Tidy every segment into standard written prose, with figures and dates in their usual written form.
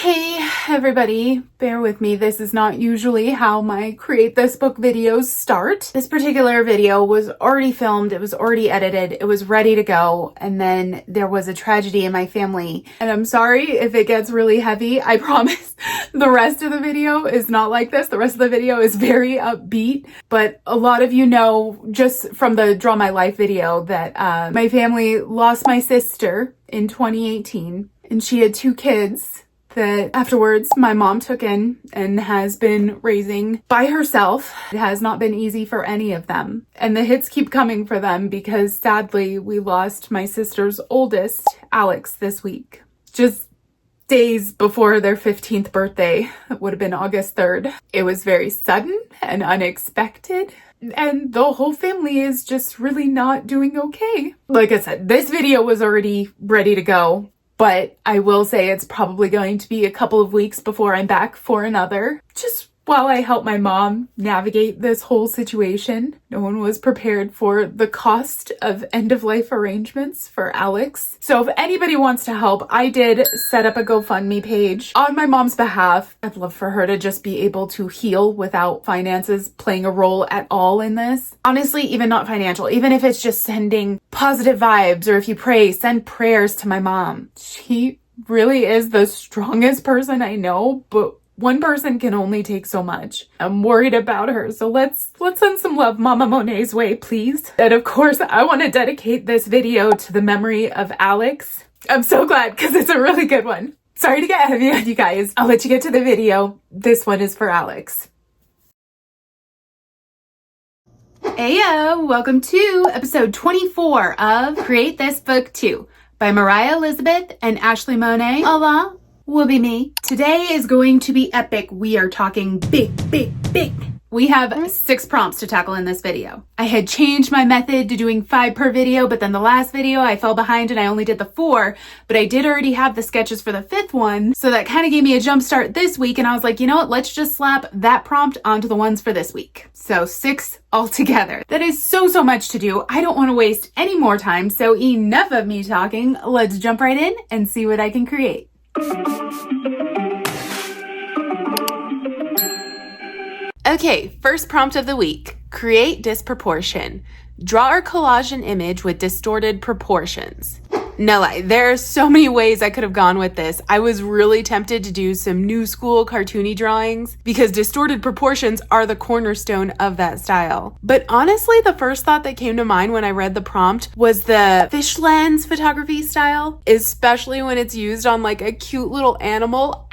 Hey everybody, bear with me. This is not usually how my Create This Book videos start. This particular video was already filmed, it was already edited, it was ready to go, and then there was a tragedy in my family. And I'm sorry if it gets really heavy. I promise the rest of the video is not like this. The rest of the video is very upbeat, but a lot of you know just from the Draw My Life video that my family lost my sister in 2018, and she had 2 kids that afterwards my mom took in and has been raising by herself. It has not been easy for any of them. And the hits keep coming for them because sadly we lost my sister's oldest, Alex, this week. Just days before their 15th birthday. It would have been August 3rd. It was very sudden and unexpected. And the whole family is just really not doing okay. Like I said, this video was already ready to go. But I will say it's probably going to be a couple of weeks before I'm back for another. Just while I help my mom navigate this whole situation. No one was prepared for the cost of end-of-life arrangements for Alex. So if anybody wants to help, I did set up a GoFundMe page on my mom's behalf. I'd love for her to just be able to heal without finances playing a role at all in this. Honestly, even not financial, even if it's just sending positive vibes, or if you pray, send prayers to my mom. She really is the strongest person I know, but one person can only take so much. I'm worried about her, so let's send some love Mama Monet's way, please. And of course, I want to dedicate this video to the memory of Alex. I'm so glad because it's a really good one. Sorry to get heavy on you guys. I'll let you get to the video. This one is for Alex. Heyo, welcome to episode 24 of Create This Book 2 by Mariah Elizabeth and Ashleigh Monet. Allah will be me. Today is going to be epic. We are talking big. We have 6 prompts to tackle in this video. I had changed my method to doing 5 per video, but then the last video I fell behind and I only did the 4, but I did already have the sketches for the 5th one. So that kind of gave me a jump start this week. And I was like, you know what? Let's just slap that prompt onto the ones for this week. So 6 altogether. That is so much to do. I don't want to waste any more time. So enough of me talking. Let's jump right in and see what I can create. Okay, first prompt of the week. Create disproportion. Draw or collage an image with distorted proportions. No lie, there are so many ways I could have gone with this. I was really tempted to do some new school cartoony drawings because distorted proportions are the cornerstone of that style. But honestly, the first thought that came to mind when I read the prompt was the fish lens photography style, especially when it's used on like a cute little animal.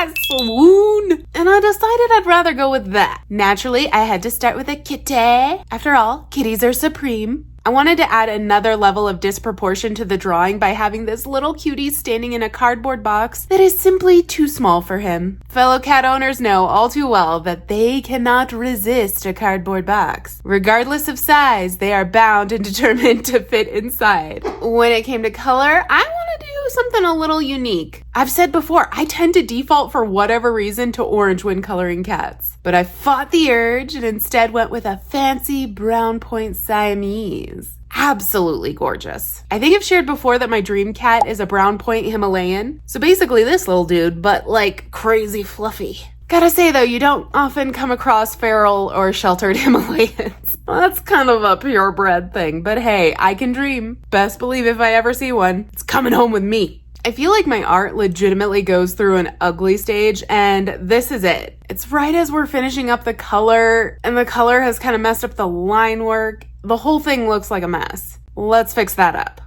Swoon! And I decided I'd rather go with that. Naturally, I had to start with a kitty. After all, kitties are supreme. I wanted to add another level of disproportion to the drawing by having this little cutie standing in a cardboard box that is simply too small for him. Fellow cat owners know all too well that they cannot resist a cardboard box. Regardless of size, they are bound and determined to fit inside. When it came to color, I wanted to do something a little unique. I've said before, I tend to default for whatever reason to orange when coloring cats. But I fought the urge and instead went with a fancy brown point Siamese. Absolutely gorgeous. I think I've shared before that my dream cat is a brown point Himalayan. So basically this little dude, but like crazy fluffy. Gotta say though, you don't often come across feral or sheltered Himalayans. Well, that's kind of a purebred thing, but hey, I can dream. Best believe if I ever see one, it's coming home with me. I feel like my art legitimately goes through an ugly stage, and this is it. It's right as we're finishing up the color, and the color has kind of messed up the line work. The whole thing looks like a mess. Let's fix that up.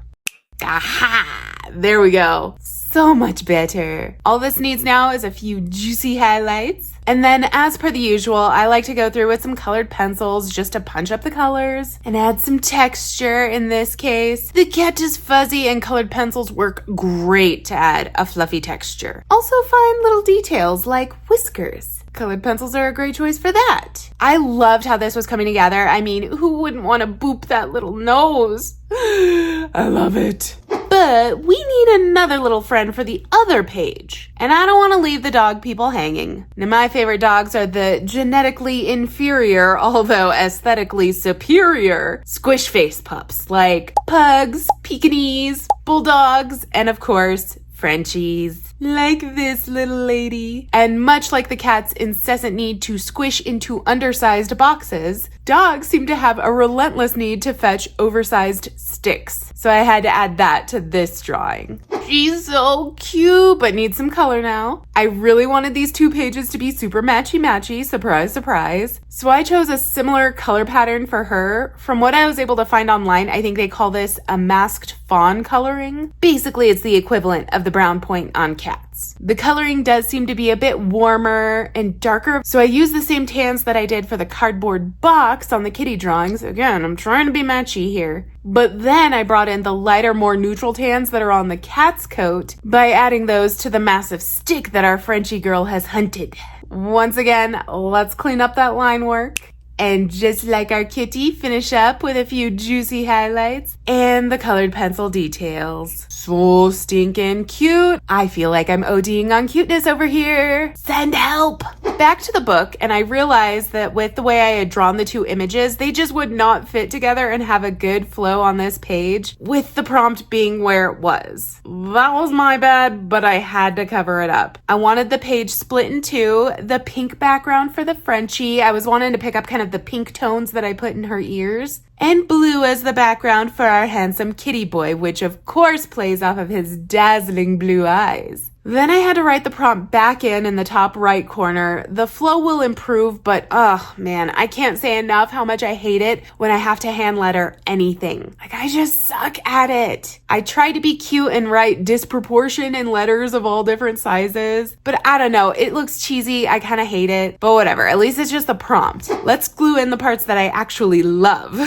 Aha! There we go. So much better. All this needs now is a few juicy highlights. And then, as per the usual, I like to go through with some colored pencils just to punch up the colors and add some texture in this case. The cat is fuzzy and colored pencils work great to add a fluffy texture. Also find little details like whiskers. Colored pencils are a great choice for that. I loved how this was coming together. I mean, who wouldn't want to boop that little nose? I love it. But we need another little friend for the other page. And I don't want to leave the dog people hanging. Now, my favorite dogs are the genetically inferior, although aesthetically superior, squish face pups like pugs, Pekingese, bulldogs, and of course, Frenchies. Like this little lady. And much like the cat's incessant need to squish into undersized boxes, dogs seem to have a relentless need to fetch oversized sticks. So I had to add that to this drawing. She's so cute, but needs some color now. I really wanted these 2 pages to be super matchy-matchy, surprise, surprise. So I chose a similar color pattern for her. From what I was able to find online, I think they call this a masked fawn coloring. Basically, it's the equivalent of the brown point on cats. The coloring does seem to be a bit warmer and darker, so I used the same tans that I did for the cardboard box on the kitty drawings. Again, I'm trying to be matchy here. But then I brought in the lighter, more neutral tans that are on the cat's coat by adding those to the massive stick that our Frenchie girl has hunted. Once again, let's clean up that line work. And just like our kitty, finish up with a few juicy highlights and the colored pencil details. So stinking cute. I feel like I'm ODing on cuteness over here. Send help. Back to the book, and I realized that with the way I had drawn the 2 images, they just would not fit together and have a good flow on this page, with the prompt being where it was. That was my bad, but I had to cover it up. I wanted the page split in 2, the pink background for the Frenchie. I was wanting to pick up kind of the pink tones that I put in her ears, and blue as the background for our handsome kitty boy, which of course plays off of his dazzling blue eyes. Then I had to write the prompt back in the top right corner. The flow will improve, but oh man, I can't say enough how much I hate it when I have to hand letter anything. Like, I just suck at it. I try to be cute and write disproportion in letters of all different sizes, but I don't know, it looks cheesy. I kind of hate it, but whatever. At least it's just the prompt. Let's glue in the parts that I actually love.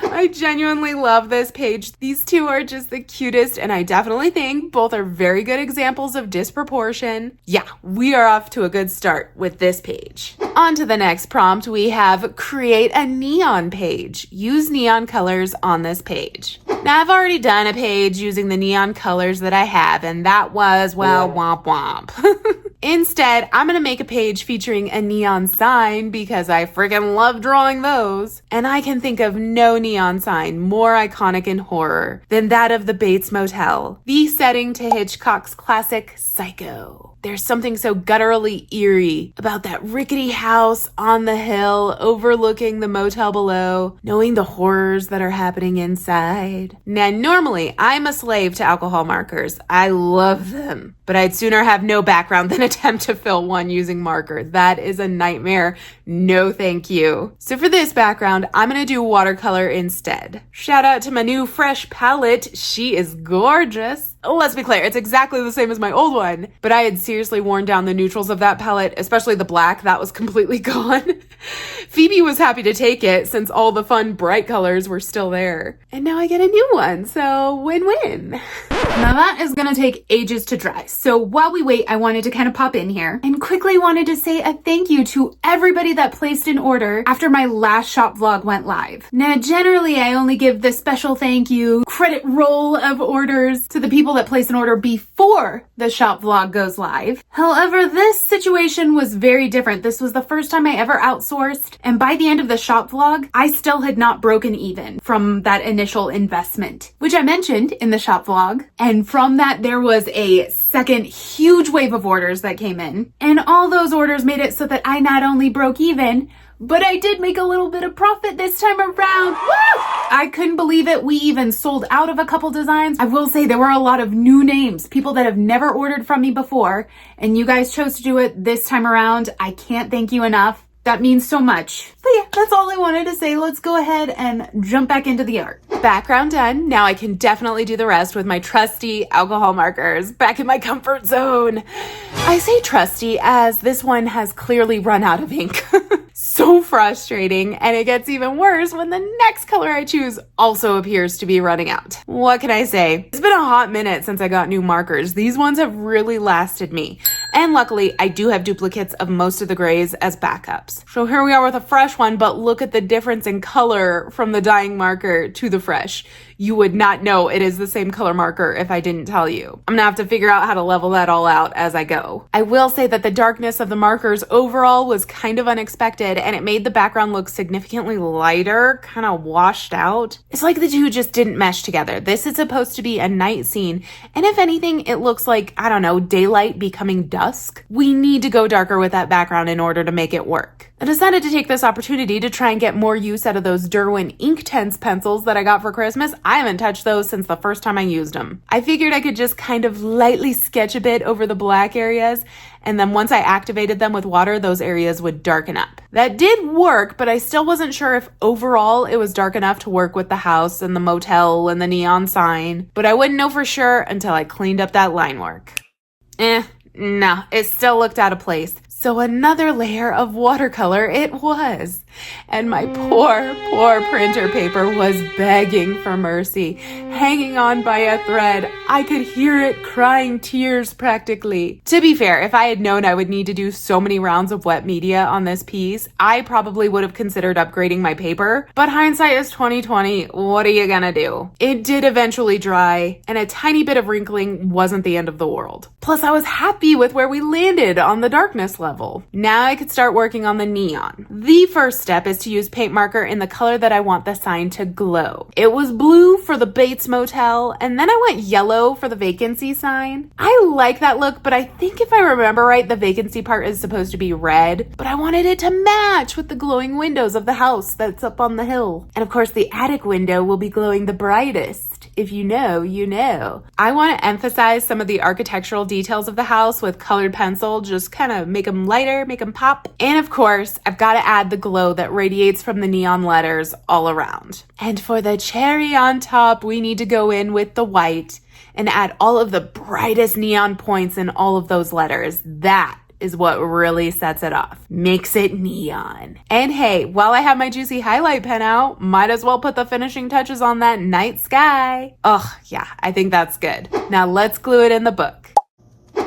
I genuinely love this page. These 2 are just the cutest, and I definitely think both are very good examples of disproportion. Yeah, we are off to a good start with this page. On to the next prompt, we have create a neon page. Use neon colors on this page. Now, I've already done a page using the neon colors that I have, and that was, well, womp womp. Instead, I'm going to make a page featuring a neon sign because I freaking love drawing those. And I can think of no neon sign more iconic in horror than that of the Bates Motel, the setting to Hitchcock's classic Psycho. There's something so gutturally eerie about that rickety house on the hill overlooking the motel below, knowing the horrors that are happening inside. Now, normally, I'm a slave to alcohol markers. I love them. But I'd sooner have no background than attempt to fill one using marker. That is a nightmare. No thank you. So for this background, I'm going to do watercolor instead. Shout out to my new fresh palette. She is gorgeous. Let's be clear, it's exactly the same as my old one, but I had seriously worn down the neutrals of that palette, especially the black. That was completely gone. Phoebe was happy to take it since all the fun bright colors were still there. And now I get a new one, so win-win. Now that is gonna take ages to dry, so while we wait, I wanted to kind of pop in here and quickly wanted to say a thank you to everybody that placed an order after my last shop vlog went live. Now, generally, I only give the special thank you credit roll of orders to the people that place an order before the shop vlog goes live. However, this situation was very different. This was the first time I ever outsourced, and by the end of the shop vlog, I still had not broken even from that initial investment, which I mentioned in the shop vlog. And from that, there was a second huge wave of orders that came in, and all those orders made it so that I not only broke even, but I did make a little bit of profit this time around. Woo! I couldn't believe it. We even sold out of a couple designs. I will say there were a lot of new names, people that have never ordered from me before, and you guys chose to do it this time around. I can't thank you enough. That means so much. But yeah, that's all I wanted to say. Let's go ahead and jump back into the art. Background done. Now I can definitely do the rest with my trusty alcohol markers back in my comfort zone. I say trusty as this one has clearly run out of ink. So frustrating, and it gets even worse when the next color I choose also appears to be running out. What can I say? It's been a hot minute since I got new markers. These ones have really lasted me. And luckily, I do have duplicates of most of the grays as backups. So here we are with a fresh one, but look at the difference in color from the dyeing marker to the fresh. You would not know it is the same color marker if I didn't tell you. I'm gonna have to figure out how to level that all out as I go. I will say that the darkness of the markers overall was kind of unexpected, and it made the background look significantly lighter, kind of washed out. It's like the two just didn't mesh together. This is supposed to be a night scene, and if anything, it looks like, I don't know, daylight becoming dusk. We need to go darker with that background in order to make it work. I decided to take this opportunity to try and get more use out of those Derwent Inktense pencils that I got for Christmas. I haven't touched those since the first time I used them. I figured I could just kind of lightly sketch a bit over the black areas, and then once I activated them with water, those areas would darken up. That did work, but I still wasn't sure if overall it was dark enough to work with the house and the motel and the neon sign, but I wouldn't know for sure until I cleaned up that line work. No, it still looked out of place. So another layer of watercolor it was. And my poor printer paper was begging for mercy, hanging on by a thread. I could hear it crying tears practically. To be fair, if I had known I would need to do so many rounds of wet media on this piece, I probably would have considered upgrading my paper. But hindsight is 2020. What are you gonna do? It did eventually dry, and a tiny bit of wrinkling wasn't the end of the world. Plus, I was happy with where we landed on the darkness level. Now I could start working on the neon. The first step is to use paint marker in the color that I want the sign to glow. It was blue for the Bates Motel, and then I went yellow for the vacancy sign. I like that look, but I think if I remember right, the vacancy part is supposed to be red, but I wanted it to match with the glowing windows of the house that's up on the hill. And of course, the attic window will be glowing the brightest. If you know, you know. I want to emphasize some of the architectural details of the house with colored pencil, just kind of make them lighter, make them pop. And of course, I've got to add the glow that radiates from the neon letters all around. And for the cherry on top, we need to go in with the white and add all of the brightest neon points in all of those letters. That is what really sets it off. Makes it neon. And hey, while I have my juicy highlight pen out, might as well put the finishing touches on that night sky. Oh, yeah, I think that's good. Now let's glue it in the book.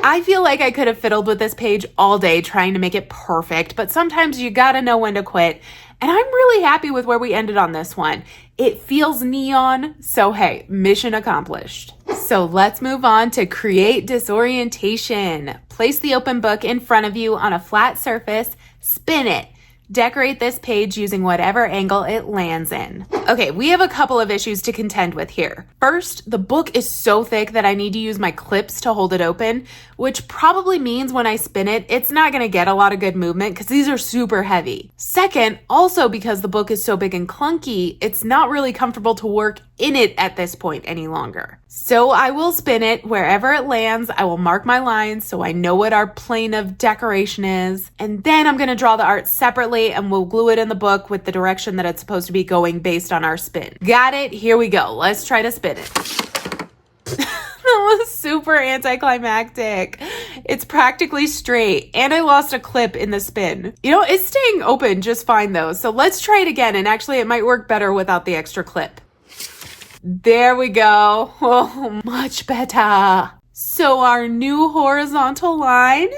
I feel like I could have fiddled with this page all day trying to make it perfect, but sometimes you gotta know when to quit. And I'm really happy with where we ended on this one. It feels neon, so hey, mission accomplished. So let's move on to create disorientation. Place the open book in front of you on a flat surface, spin it. Decorate this page using whatever angle it lands in. Okay, we have a couple of issues to contend with here. First, the book is so thick that I need to use my clips to hold it open, which probably means when I spin it, it's not gonna get a lot of good movement because these are super heavy. Second, also because the book is so big and clunky, it's not really comfortable to work in it at this point any longer. So I will spin it wherever it lands. I will mark my lines so I know what our plane of decoration is. And then I'm gonna draw the art separately and we'll glue it in the book with the direction that it's supposed to be going based on our spin. Got it? Here we go. Let's try to spin it. That was super anticlimactic. It's practically straight, and I lost a clip in the spin. You know, it's staying open just fine though, so let's try it again, and actually it might work better without the extra clip. There we go. Oh, much better. So our new horizontal line,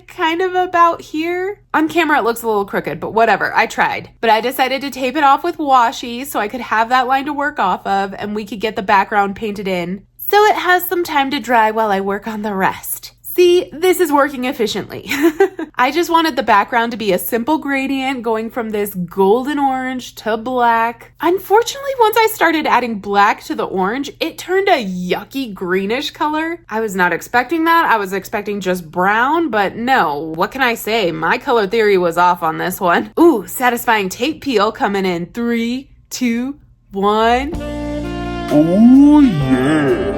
kind of about here. On camera it looks a little crooked, but whatever, I tried. But I decided to tape it off with washi so I could have that line to work off of and we could get the background painted in. So it has some time to dry while I work on the rest. See, this is working efficiently. I just wanted the background to be a simple gradient going from this golden orange to black. Unfortunately, once I started adding black to the orange, it turned a yucky greenish color. I was not expecting that. I was expecting just brown, but no, what can I say? My color theory was off on this one. Ooh, satisfying tape peel coming in 3, 2, 1. Oh yeah!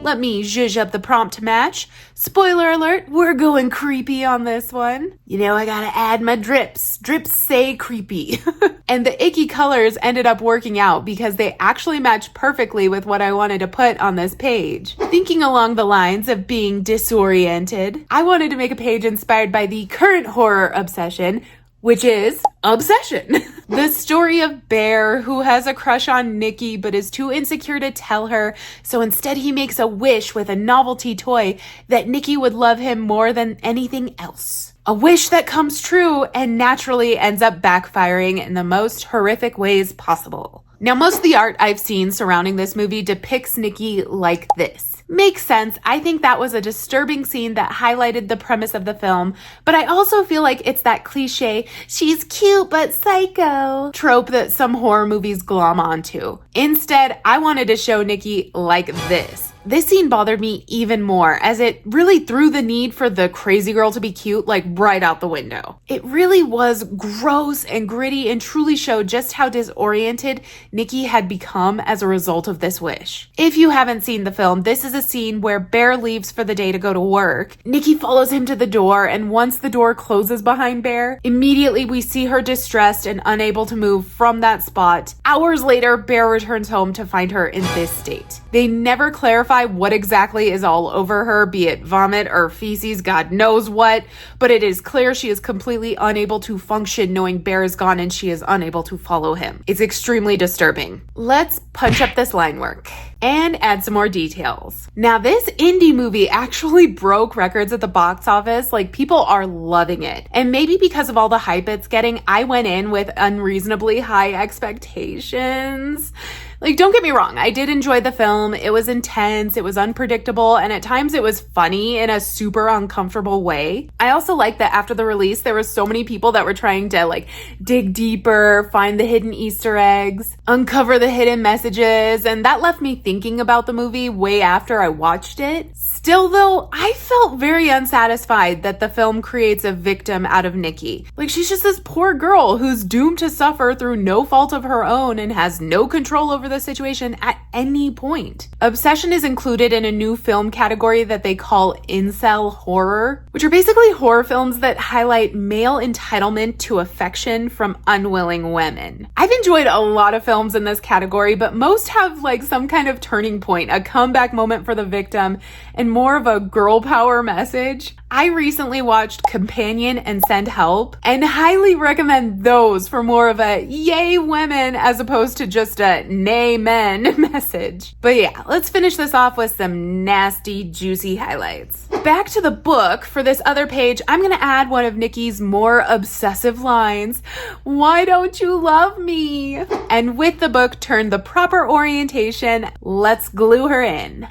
Let me zhuzh up the prompt to match. Spoiler alert, we're going creepy on this one. You know, I gotta add my drips. Drips say creepy. And the icky colors ended up working out because they actually match perfectly with what I wanted to put on this page. Thinking along the lines of being disoriented, I wanted to make a page inspired by the current horror obsession, which is obsession. The story of Bear, who has a crush on Nikki but is too insecure to tell her, so instead he makes a wish with a novelty toy that Nikki would love him more than anything else. A wish that comes true and naturally ends up backfiring in the most horrific ways possible. Now, most of the art I've seen surrounding this movie depicts Nikki like this. Makes sense. I think that was a disturbing scene that highlighted the premise of the film, but I also feel like it's that cliche, she's cute but psycho trope that some horror movies glom onto. Instead, I wanted to show Nikki like this. This scene bothered me even more as it really threw the need for the crazy girl to be cute like right out the window. It really was gross and gritty and truly showed just how disoriented Nikki had become as a result of this wish. If you haven't seen the film, this is a scene where Bear leaves for the day to go to work. Nikki follows him to the door, and once the door closes behind Bear, immediately we see her distressed and unable to move from that spot. Hours later, Bear returns home to find her in this state. They never clarify what exactly is all over her, be it vomit or feces, God knows what, but it is clear she is completely unable to function knowing Bear is gone and she is unable to follow him. It's extremely disturbing. Let's punch up this line work and add some more details. Now, this indie movie actually broke records at the box office. Like, people are loving it. And maybe because of all the hype it's getting, I went in with unreasonably high expectations. Like, don't get me wrong, I did enjoy the film. It was intense, it was unpredictable, and at times it was funny in a super uncomfortable way. I also like that after the release, there were so many people that were trying to dig deeper, find the hidden Easter eggs, uncover the hidden messages, and that left me thinking about the movie way after I watched it. Still though, I felt very unsatisfied that the film creates a victim out of Nikki. Like, she's just this poor girl who's doomed to suffer through no fault of her own and has no control over the situation at any point. Obsession is included in a new film category that they call incel horror, which are basically horror films that highlight male entitlement to affection from unwilling women. I've enjoyed a lot of films in this category, but most have some kind of turning point, a comeback moment for the victim, and more of a girl power message. I recently watched Companion and Send Help and highly recommend those for more of a yay women as opposed to just a nay men message. But yeah, let's finish this off with some nasty, juicy highlights. Back to the book. For this other page, I'm going to add one of Nikki's more obsessive lines. Why don't you love me? And with the book turned the proper orientation, let's glue her in.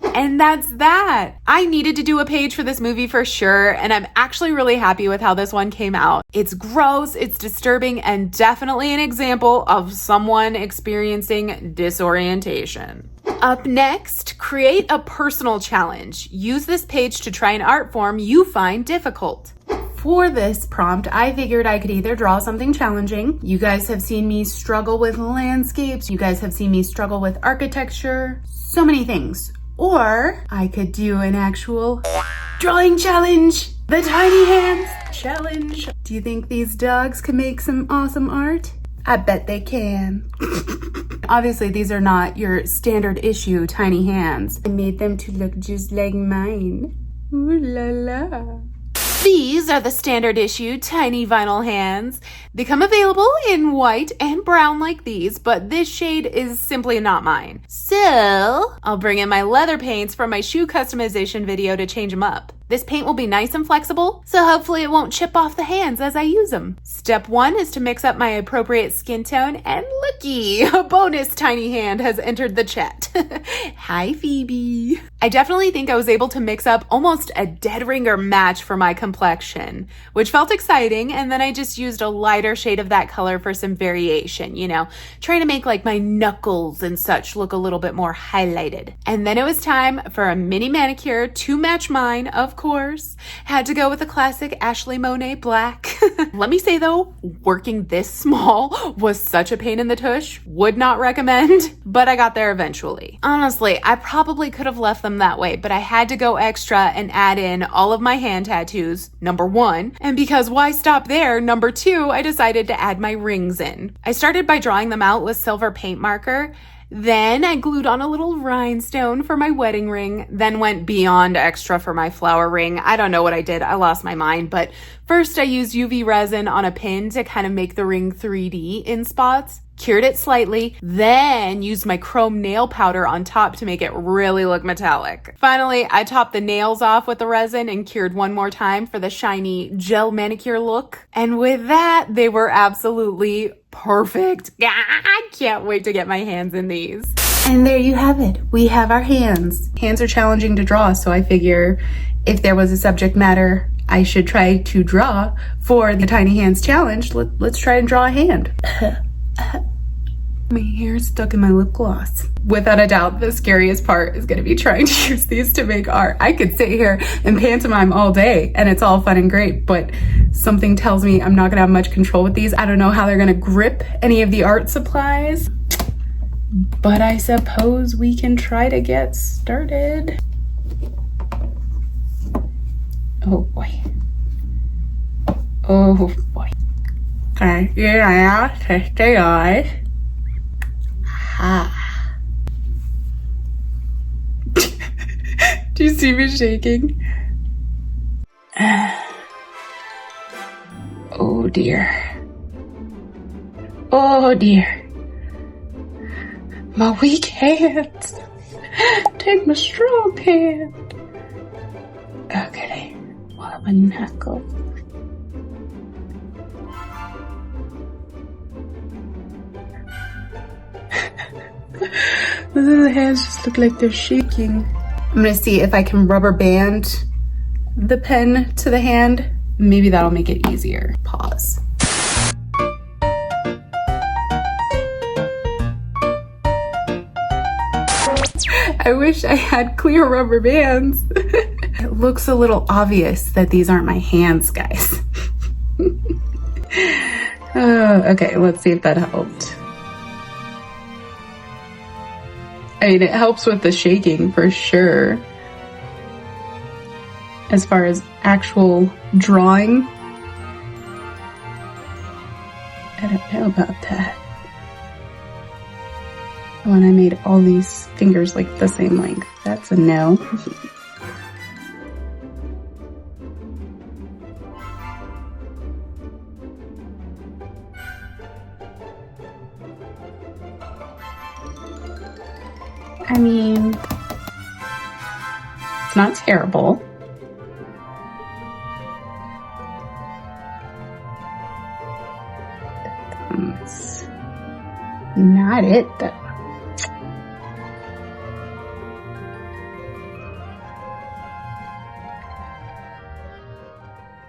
And that's that. I needed to do a page for this movie for sure, and I'm actually really happy with how this one came out. It's gross, it's disturbing, and definitely an example of someone experiencing disorientation. Up next, create a personal challenge. Use this page to try an art form you find difficult. For this prompt, I figured I could either draw something challenging. You guys have seen me struggle with landscapes. You guys have seen me struggle with architecture. So many things. Or I could do an actual drawing challenge. The Tiny Hands Challenge. Do you think these dogs can make some awesome art? I bet they can. Obviously, these are not your standard issue tiny hands. I made them to look just like mine. Ooh la la. These are the standard issue tiny vinyl hands. They come available in white and brown like these, but this shade is simply not mine. So I'll bring in my leather paints from my shoe customization video to change them up. This paint will be nice and flexible, so hopefully it won't chip off the hands as I use them. Step 1 is to mix up my appropriate skin tone, and looky, a bonus tiny hand has entered the chat. Hi, Phoebe. I definitely think I was able to mix up almost a dead ringer match for my complexion, which felt exciting, and then I just used a lighter shade of that color for some variation, trying to make my knuckles and such look a little bit more highlighted. And then it was time for a mini manicure to match mine, of course. Had to go with the classic Ashleigh Monet black. Let me say though, working this small was such a pain in the tush. Would not recommend, but I got there eventually. Honestly, I probably could have left them that way, but I had to go extra and add in all of my hand tattoos, number 1. And because why stop there, number 2, I decided to add my rings in. I started by drawing them out with silver paint marker. Then I glued on a little rhinestone for my wedding ring, then went beyond extra for my flower ring. I don't know what I did. I lost my mind. But first I used UV resin on a pin to kind of make the ring 3D in spots. Cured it slightly, then used my chrome nail powder on top to make it really look metallic. Finally, I topped the nails off with the resin and cured one more time for the shiny gel manicure look. And with that, they were absolutely Perfect. I can't wait to get my hands in these. And there you have it. We have our hands. Hands are challenging to draw, so I figure if there was a subject matter I should try to draw for the Tiny Hands Challenge, let's try and draw a hand. My hair's stuck in my lip gloss. Without a doubt, the scariest part is gonna be trying to use these to make art. I could sit here and pantomime all day and it's all fun and great, but something tells me I'm not gonna have much control with these. I don't know how they're gonna grip any of the art supplies, but I suppose we can try to get started. Oh boy. Oh boy. Okay, yeah, stay on. Ah. Do you see me shaking? Oh dear. Oh dear. My weak hands. Take my strong hand. Okay. What a knuckle. The little hands just look like they're shaking. I'm gonna see if I can rubber band the pen to the hand. Maybe that'll make it easier. Pause. I wish I had clear rubber bands. It looks a little obvious that these aren't my hands, guys. Okay, let's see if that helped. I mean, it helps with the shaking for sure. As far as actual drawing, I don't know about that. When I made all these fingers like the same length, that's a no. I mean, it's not terrible. That's not it though.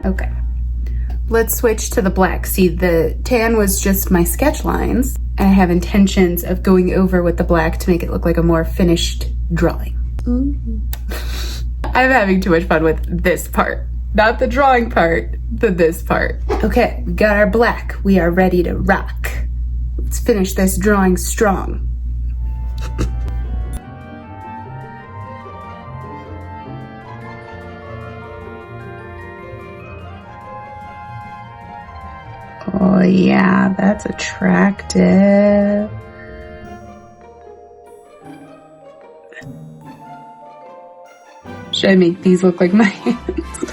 Okay, let's switch to the black. See, the tan was just my sketch lines. I have intentions of going over with the black to make it look like a more finished drawing. I'm having too much fun with this part. Not the drawing part, this part. Okay, we got our black. We are ready to rock. Let's finish this drawing strong. Oh yeah, that's attractive. Should I make these look like my hands?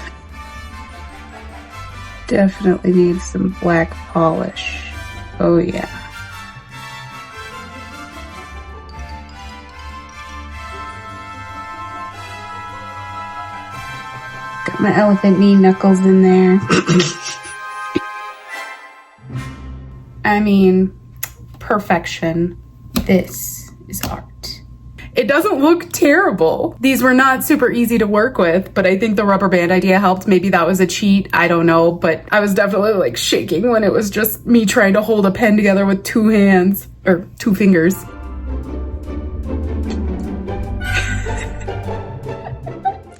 Definitely need some black polish. Oh yeah. Got my elephant knee knuckles in there. I mean, perfection. This is art. It doesn't look terrible. These were not super easy to work with, but I think the rubber band idea helped. Maybe that was a cheat, I don't know, but I was definitely like shaking when it was just me trying to hold a pen together with two hands, or two fingers.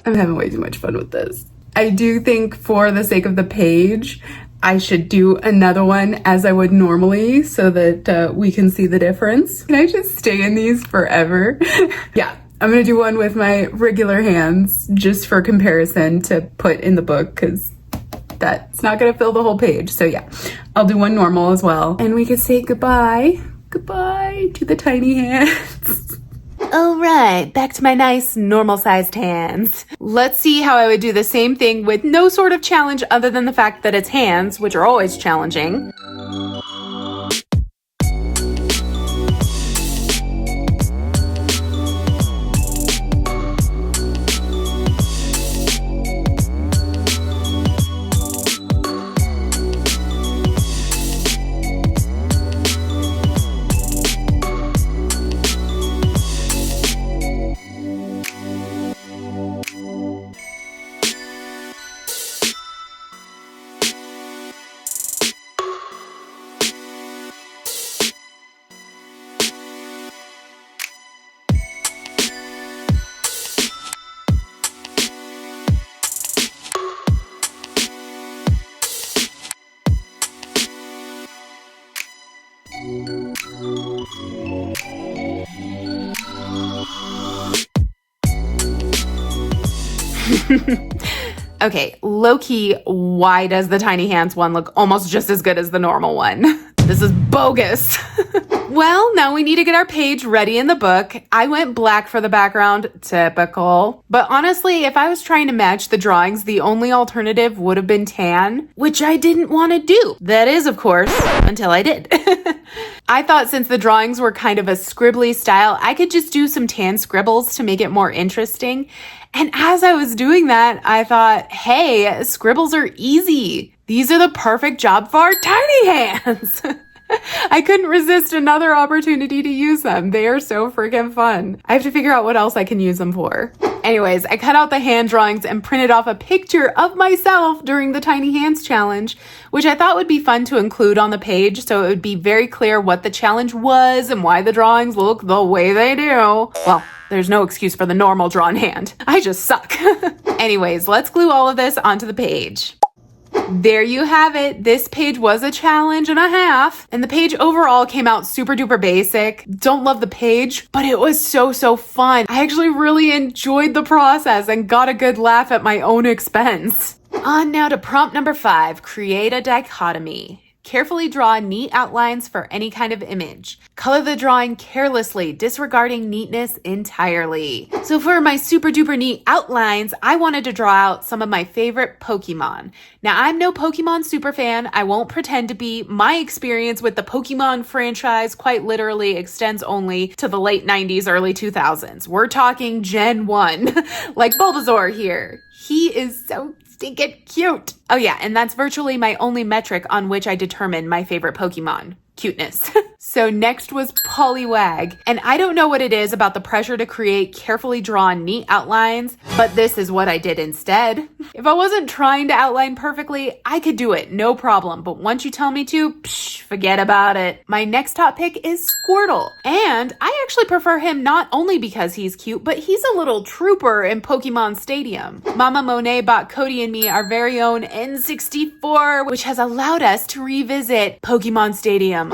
I'm having way too much fun with this. I do think for the sake of the page, I should do another one as I would normally so that we can see the difference. Can I just stay in these forever? Yeah, I'm gonna do one with my regular hands just for comparison to put in the book because that's not gonna fill the whole page. So yeah, I'll do one normal as well. And we can say goodbye. Goodbye to the tiny hands. All right, back to my nice normal-sized hands. Let's see how I would do the same thing with no sort of challenge other than the fact that it's hands, which are always challenging. Okay, low-key, why does the tiny hands one look almost just as good as the normal one? This is bogus. Well, now we need to get our page ready in the book. I went black for the background, typical. But honestly, if I was trying to match the drawings, the only alternative would have been tan, which I didn't want to do. That is, of course, until I did. I thought since the drawings were kind of a scribbly style, I could just do some tan scribbles to make it more interesting. And as I was doing that, I thought, hey, scribbles are easy. These are the perfect job for tiny hands. I couldn't resist another opportunity to use them. They are so freaking fun. I have to figure out what else I can use them for. Anyways, I cut out the hand drawings and printed off a picture of myself during the Tiny Hands Challenge, which I thought would be fun to include on the page so it would be very clear what the challenge was and why the drawings look the way they do. Well, there's no excuse for the normal drawn hand. I just suck. Anyways, let's glue all of this onto the page. There you have it. This page was a challenge and a half, and the page overall came out super duper basic. Don't love the page, but it was so fun. I actually really enjoyed the process and got a good laugh at my own expense. On now to prompt number 5, create a dichotomy. Carefully draw neat outlines for any kind of image. Color the drawing carelessly, disregarding neatness entirely. So for my super duper neat outlines, I wanted to draw out some of my favorite Pokemon. Now, I'm no Pokemon super fan. I won't pretend to be. My experience with the Pokemon franchise quite literally extends only to the late 90s, early 2000s. We're talking Gen 1, like Bulbasaur here. He is so stinking cute. Oh yeah, and that's virtually my only metric on which I determine my favorite Pokemon. Cuteness. So next was Poliwag. And I don't know what it is about the pressure to create carefully drawn, neat outlines, but this is what I did instead. If I wasn't trying to outline perfectly, I could do it, no problem. But once you tell me to, forget about it. My next top pick is Squirtle. And I actually prefer him not only because he's cute, but he's a little trooper in Pokemon Stadium. Mama Monet bought Cody and me our very own N64, which has allowed us to revisit Pokemon Stadium.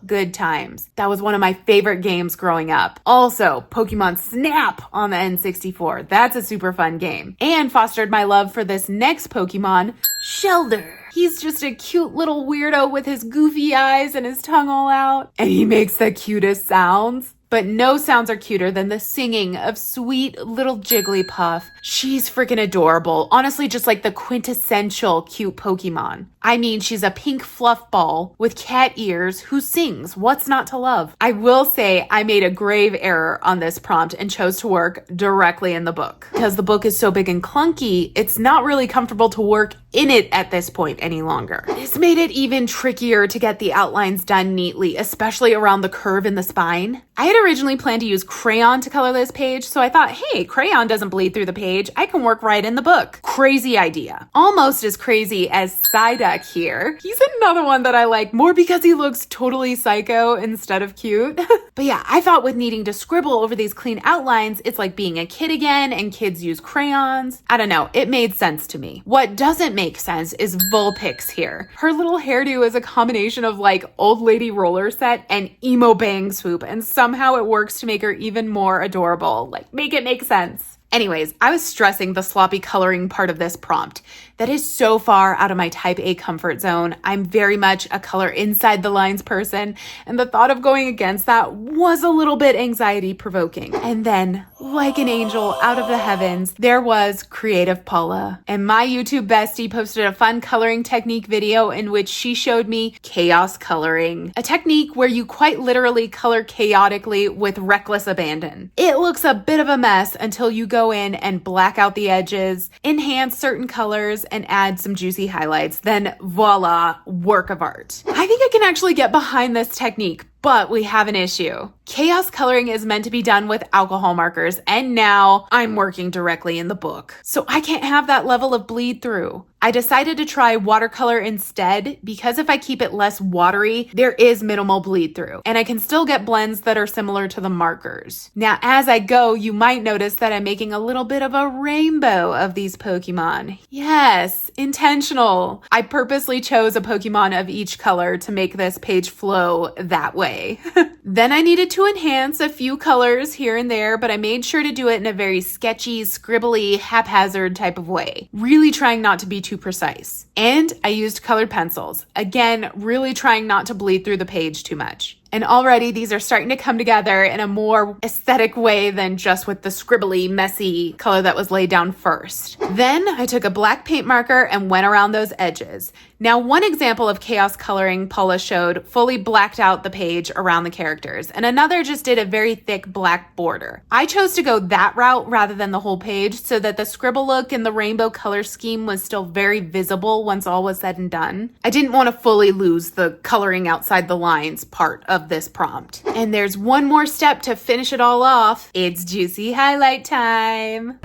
Good times. That was one of my favorite games growing up. Also, Pokemon Snap on the N64. That's a super fun game. And fostered my love for this next Pokemon, Shelder. He's just a cute little weirdo with his goofy eyes and his tongue all out. And he makes the cutest sounds. But no sounds are cuter than the singing of sweet little Jigglypuff. She's freaking adorable. Honestly, just like the quintessential cute Pokemon. I mean, she's a pink fluff ball with cat ears who sings. What's not to love? I will say I made a grave error on this prompt and chose to work directly in the book. Because the book is so big and clunky, it's not really comfortable to work in it at this point any longer. This made it even trickier to get the outlines done neatly, especially around the curve in the spine. I had originally planned to use crayon to color this page, so I thought, hey, crayon doesn't bleed through the page. I can work right in the book. Crazy idea. Almost as crazy as Psyduck here. He's another one that I like more because he looks totally psycho instead of cute. But yeah, I thought with needing to scribble over these clean outlines, it's like being a kid again and kids use crayons. I don't know, it made sense to me. What doesn't make sense is Vulpix here. Her little hairdo is a combination of like old lady roller set and emo bang swoop, and somehow it works to make her even more adorable. Like, make it make sense. Anyways, I was stressing the sloppy coloring part of this prompt. That is so far out of my type A comfort zone. I'm very much a color inside the lines person, and the thought of going against that was a little bit anxiety provoking. And then, like an angel out of the heavens, there was Creative Paula. And my YouTube bestie posted a fun coloring technique video in which she showed me chaos coloring, a technique where you quite literally color chaotically with reckless abandon. It looks a bit of a mess until you go in and black out the edges, enhance certain colors, and add some juicy highlights. Then voila, work of art. I think I can actually get behind this technique, but we have an issue. Chaos coloring is meant to be done with alcohol markers, and now I'm working directly in the book. So I can't have that level of bleed through. I decided to try watercolor instead because if I keep it less watery, there is minimal bleed through, and I can still get blends that are similar to the markers. Now, as I go, you might notice that I'm making a little bit of a rainbow of these Pokemon. Yes, intentional. I purposely chose a Pokemon of each color to make this page flow that way. way. Then I needed to enhance a few colors here and there, but I made sure to do it in a very sketchy, scribbly, haphazard type of way, really trying not to be too precise. And I used colored pencils, again, really trying not to bleed through the page too much. And already these are starting to come together in a more aesthetic way than just with the scribbly, messy color that was laid down first. Then I took a black paint marker and went around those edges. Now, one example of chaos coloring Paula showed fully blacked out the page around the characters, and another just did a very thick black border. I chose to go that route rather than the whole page so that the scribble look and the rainbow color scheme was still very visible once all was said and done. I didn't want to fully lose the coloring outside the lines part of this prompt. And there's one more step to finish it all off. It's juicy highlight time.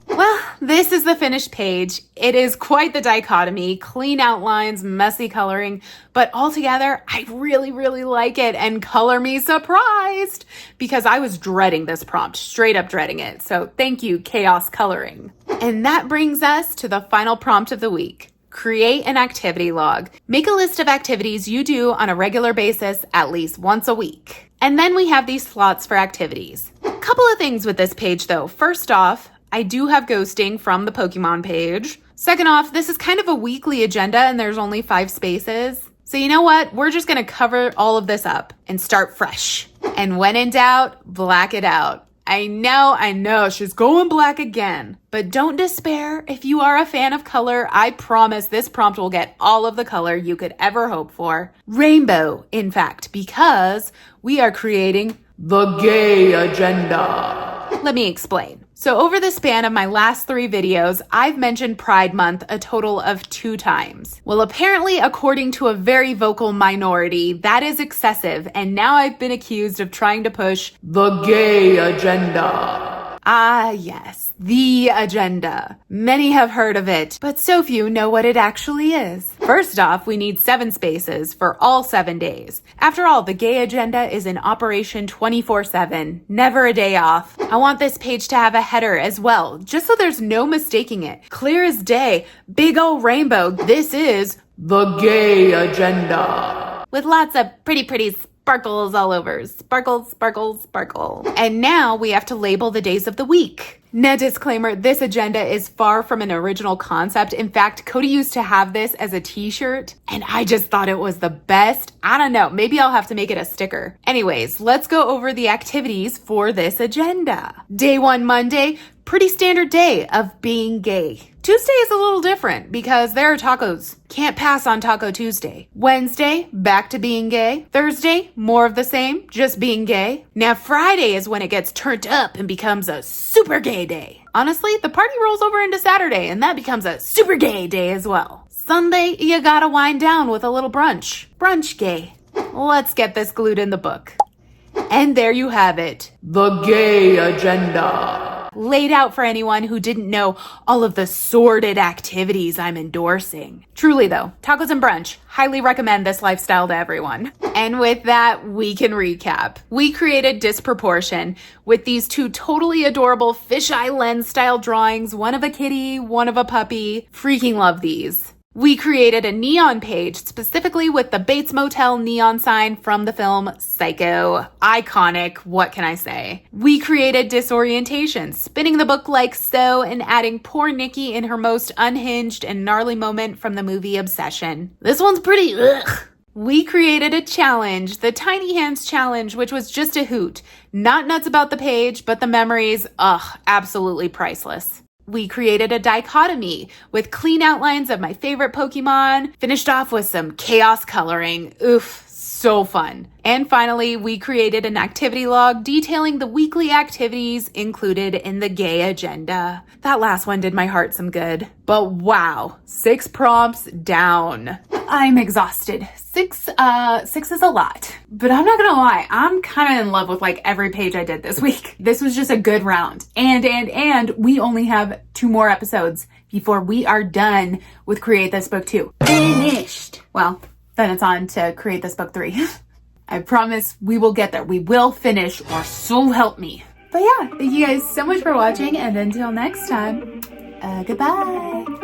Well, this is the finished page. It is quite the dichotomy, clean outlines, messy coloring, but altogether, I really, really like it, and color me surprised, because I was dreading this prompt, straight up dreading it. So thank you, Chaos Coloring. And that brings us to the final prompt of the week. Create an activity log. Make a list of activities you do on a regular basis at least once a week. And then we have these slots for activities. A couple of things with this page though. First off, I do have ghosting from the Pokemon page. Second off, this is kind of a weekly agenda and there's only 5 spaces. So you know what? We're just going to cover all of this up and start fresh. And when in doubt, black it out. I know, she's going black again. But don't despair. If you are a fan of color, I promise this prompt will get all of the color you could ever hope for. Rainbow, in fact, because we are creating the gay agenda. Let me explain. So over the span of my last 3 videos, I've mentioned Pride Month a total of 2 times. Well, apparently, according to a very vocal minority, that is excessive, and now I've been accused of trying to push the gay agenda. Ah, yes, the agenda. Many have heard of it, but so few know what it actually is. First off, we need 7 spaces for all 7 days. After all, the gay agenda is in operation 24/7, never a day off. I want this page to have a header as well, just so there's no mistaking it. Clear as day, big ol' rainbow. This is the gay agenda. With lots of pretty sparkles all over. Sparkle, sparkle, sparkle. And now we have to label the days of the week. Now, disclaimer, this agenda is far from an original concept. In fact, Cody used to have this as a t-shirt, and I just thought it was the best. I don't know, maybe I'll have to make it a sticker. Anyways, let's go over the activities for this agenda. Day 1, Monday, pretty standard day of being gay. Tuesday is a little different because there are tacos. Can't pass on Taco Tuesday. Wednesday, back to being gay. Thursday, more of the same, just being gay. Now Friday is when it gets turned up and becomes a super gay day. Honestly, the party rolls over into Saturday and that becomes a super gay day as well. Sunday, you gotta wind down with a little brunch. Brunch gay. Let's get this glued in the book. And there you have it. The gay agenda. Laid out for anyone who didn't know all of the sordid activities I'm endorsing. Truly though, tacos and brunch, highly recommend this lifestyle to everyone. And with that, we can recap. We created Disproportion with these 2 totally adorable fisheye lens style drawings, one of a kitty, one of a puppy. Freaking love these. We created a neon page specifically with the Bates Motel neon sign from the film Psycho. Iconic, what can I say? We created Disorientation, spinning the book like so and adding poor Nikki in her most unhinged and gnarly moment from the movie Obsession. This one's pretty ugh. We created a challenge, the Tiny Hands Challenge, which was just a hoot. Not nuts about the page, but the memories, absolutely priceless. We created a dichotomy with clean outlines of my favorite Pokemon, finished off with some chaos coloring. Oof, so fun. And finally, we created an activity log detailing the weekly activities included in the gay agenda. That last one did my heart some good. But wow, 6 prompts down. I'm exhausted. 6 is a lot. But I'm not gonna lie, I'm kind of in love with like every page I did this week. This was just a good round. And we only have 2 more episodes before we are done with Create This Book 2. Finished. Well, then it's on to Create This Book 3. I promise we will get there. We will finish, or so help me. But yeah, thank you guys so much for watching, and until next time, goodbye.